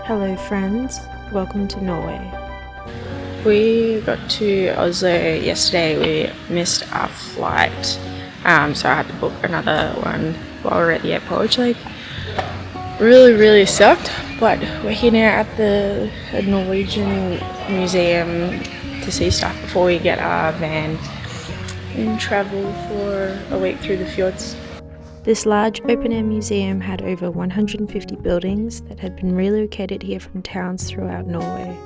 Hello friends, welcome to Norway. We got to Oslo yesterday. We missed our flight, so I had to book another one while we were at the airport, which really sucked. But we're here now at the Norwegian museum to see stuff before we get our van and travel for a week through the fjords. This large open-air museum had over 150 buildings that had been relocated here from towns throughout Norway.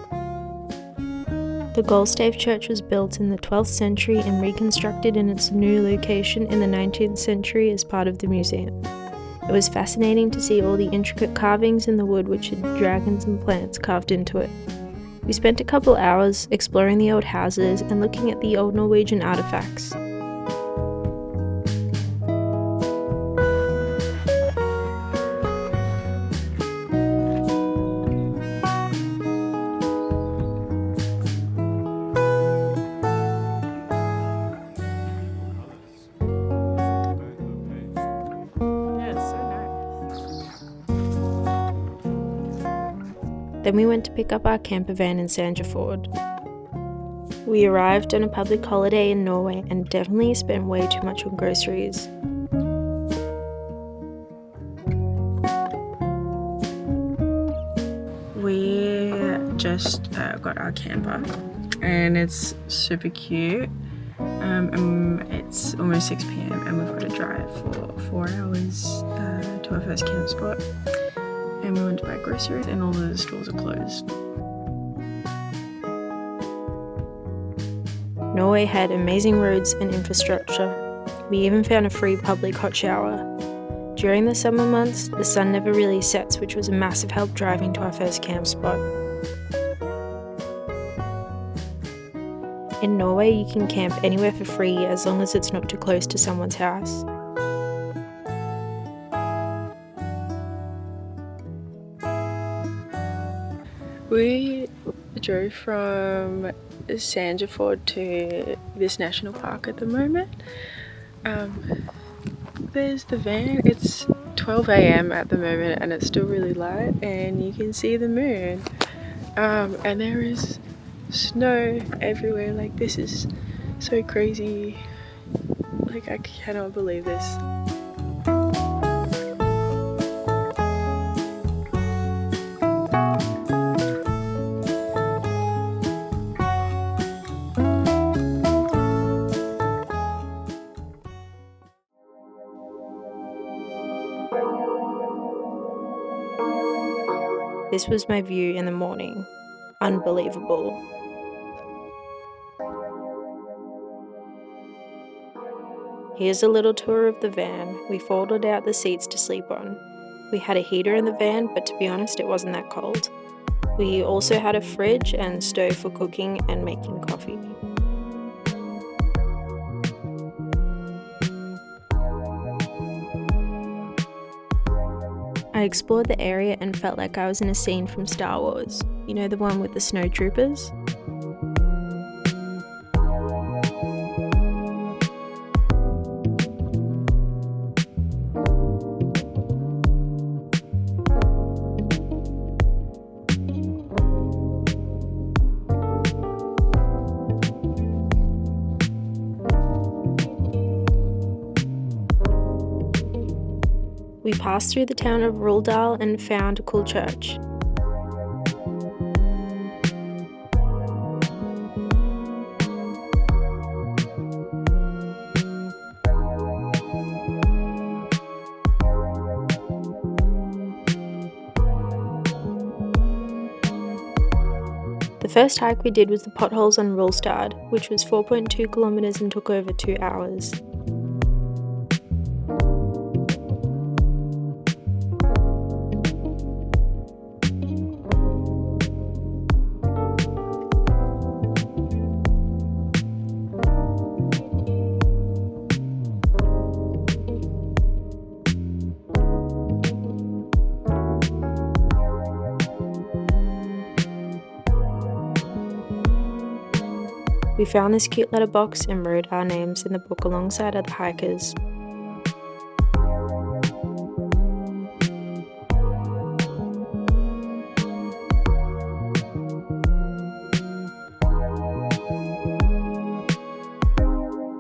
The Gullstave Church was built in the 12th century and reconstructed in its new location in the 19th century as part of the museum. It was fascinating to see all the intricate carvings in the wood which had dragons and plants carved into it. We spent a couple hours exploring the old houses and looking at the old Norwegian artifacts. Then we went to pick up our camper van in Sandefjord. We arrived on a public holiday in Norway and definitely spent way too much on groceries. We just got our camper and it's super cute. It's almost 6 p.m. and we've got to drive for 4 hours to our first camp spot. And we went to buy groceries and all the stores are closed. Norway had amazing roads and infrastructure. We even found a free public hot shower. During the summer months, the sun never really sets, which was a massive help driving to our first camp spot. In Norway, you can camp anywhere for free as long as it's not too close to someone's house. We drove from Sandefjord to this national park at the moment. There's the van. It's 12 a.m. at the moment and it's still really light and you can see the moon. And there is snow everywhere. Like, this is so crazy. Like, I cannot believe this. This was my view in the morning. Unbelievable. Here's a little tour of the van. We folded out the seats to sleep on. We had a heater in the van, but to be honest, it wasn't that cold. We also had a fridge and stove for cooking and making coffee. I explored the area and felt like I was in a scene from Star Wars. You know, the one with the snowtroopers? We passed through the town of Rullestad and found a cool church. The first hike we did was the potholes on Rullestad, which was 4.2 kilometers and took over 2 hours. We found this cute letterbox and wrote our names in the book alongside other hikers.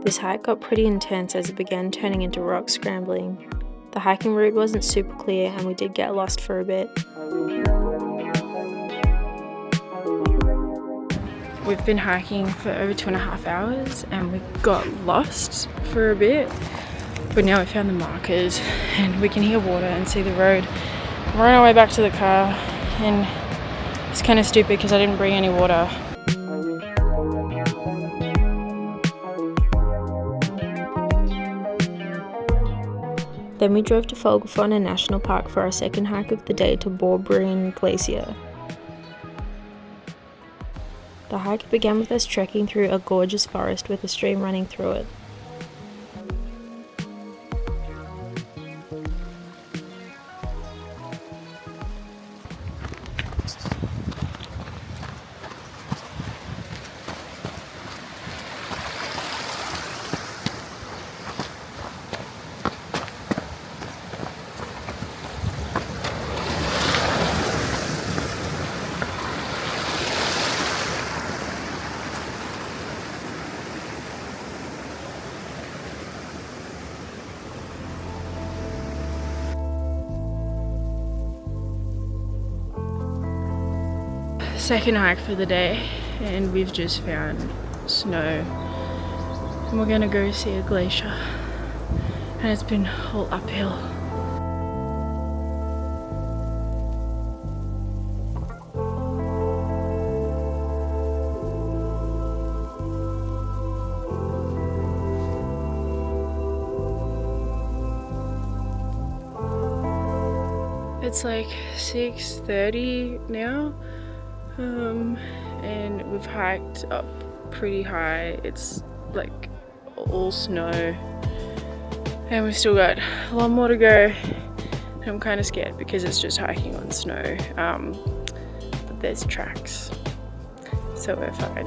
This hike got pretty intense as it began turning into rock scrambling. The hiking route wasn't super clear and we did get lost for a bit. We've been hiking for over 2.5 hours and we got lost for a bit, but now we found the markers and we can hear water and see the road. We're on our way back to the car and it's kind of stupid because I didn't bring any water. Then we drove to Folgefonna National Park for our second hike of the day to Bordalsgjelet glacier. The hike began with us trekking through a gorgeous forest with a stream running through it. Second hike for the day and we've just found snow and we're gonna go see a glacier and it's been all uphill. It's like 6:30 now. And we've hiked up pretty high. It's like all snow and we've still got a lot more to go. I'm kind of scared because it's just hiking on snow, but there's tracks, so we're fine.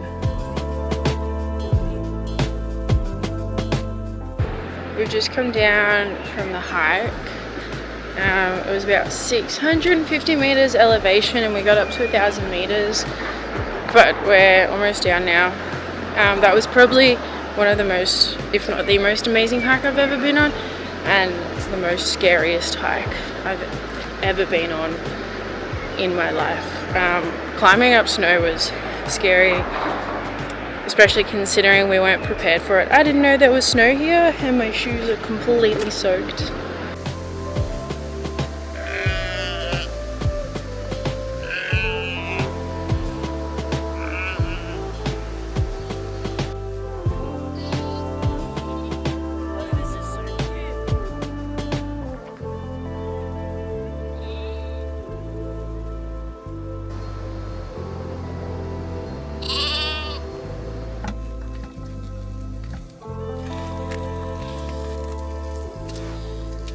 We've just come down from the hike. It was about 650 meters elevation and we got up to 1,000 meters, but we're almost down now. That was probably one of the most, if not the most amazing hike I've ever been on, and the most scariest hike I've ever been on in my life. Climbing up snow was scary, especially considering we weren't prepared for it. I didn't know there was snow here and my shoes are completely soaked.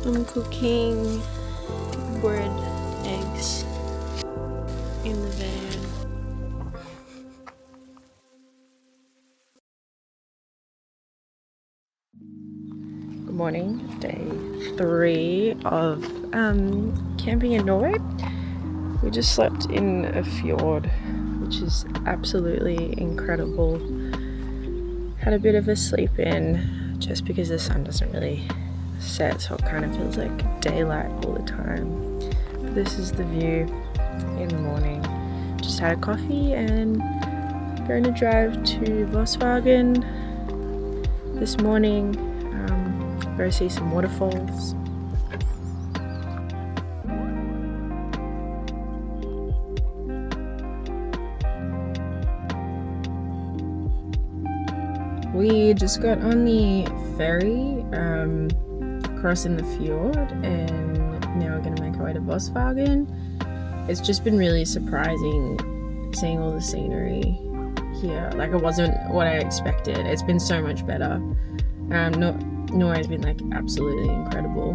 I'm cooking bread, eggs in the van. Good morning, day 3 of camping in Norway. We just slept in a fjord, which is absolutely incredible. Had a bit of a sleep in just because the sun doesn't really set, so it kind of feels like daylight all the time. But this is the view in the morning. Just had a coffee and going to drive to Vossevangen this morning, go see some waterfalls. We just got on the ferry crossing the fjord and now we're going to make our way to Vossevangen. It's just been really surprising seeing all the scenery here. Like, it wasn't what I expected. It's been so much better. Norway's been like absolutely incredible.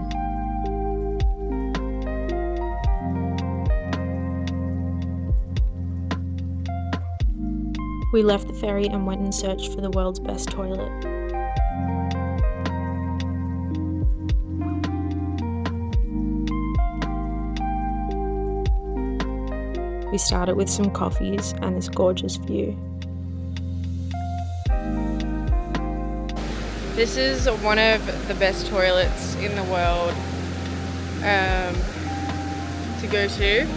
We left the ferry and went and searched for the world's best toilet. We started with some coffees and this gorgeous view. This is one of the best toilets in the world to go to.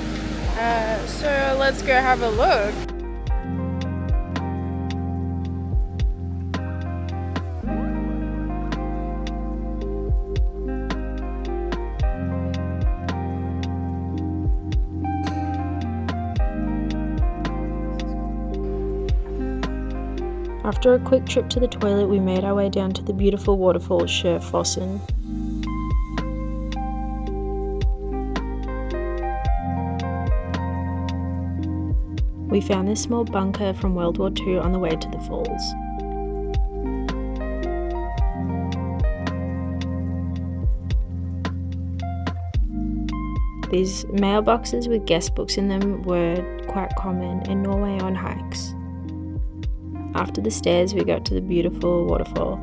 So let's go have a look. After a quick trip to the toilet, we made our way down to the beautiful waterfall skjervfossen. We found this small bunker from World War II on the way to the falls. These mailboxes with guest books in them were quite common in Norway on hikes. After the stairs, we got to the beautiful waterfall,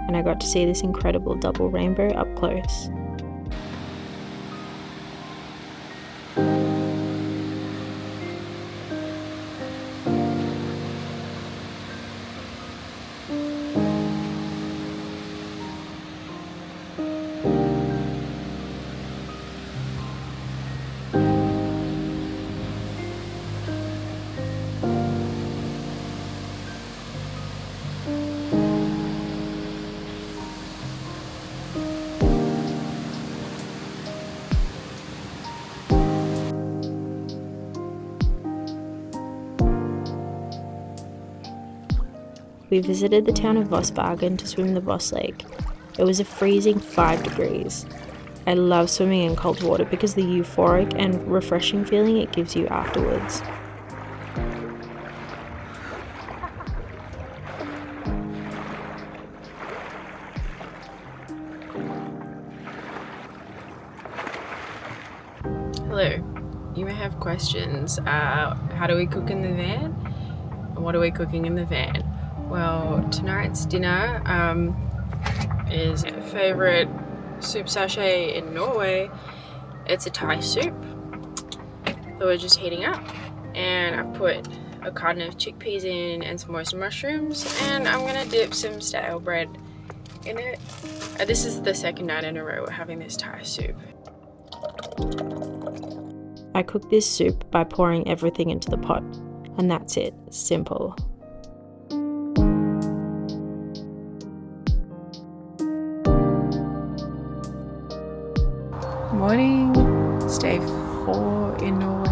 and I got to see this incredible double rainbow up close. We visited the town of Vossevangen to swim the Voss Lake. It was a freezing 5 degrees. I love swimming in cold water because the euphoric and refreshing feeling it gives you afterwards. Hello, you may have questions. How do we cook in the van? And what are we cooking in the van? Well, tonight's dinner is a favourite soup sachet in Norway. It's a Thai soup that we're just heating up, and I've put a carton of chickpeas in and some oyster mushrooms, and I'm gonna dip some stale bread in it. This is the second night in a row we're having this Thai soup. I cook this soup by pouring everything into the pot, and that's it. Simple. Morning, it's day 4 in Norway.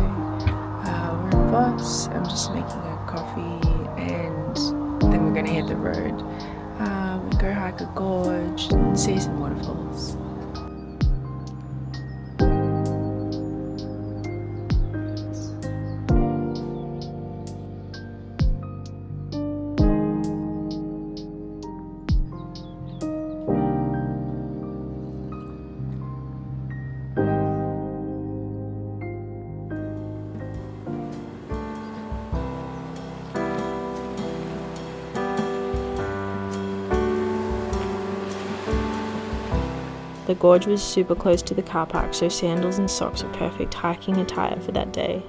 We're in Voss. I'm just making a coffee, and then we're gonna hit the road, go hike a gorge and see some waterfalls. The gorge was super close to the car park, so sandals and socks were perfect hiking attire for that day.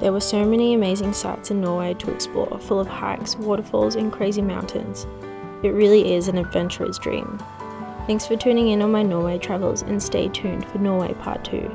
There were so many amazing sights in Norway to explore, full of hikes, waterfalls and crazy mountains. It really is an adventurer's dream. Thanks for tuning in on my Norway travels and stay tuned for Norway Part 2.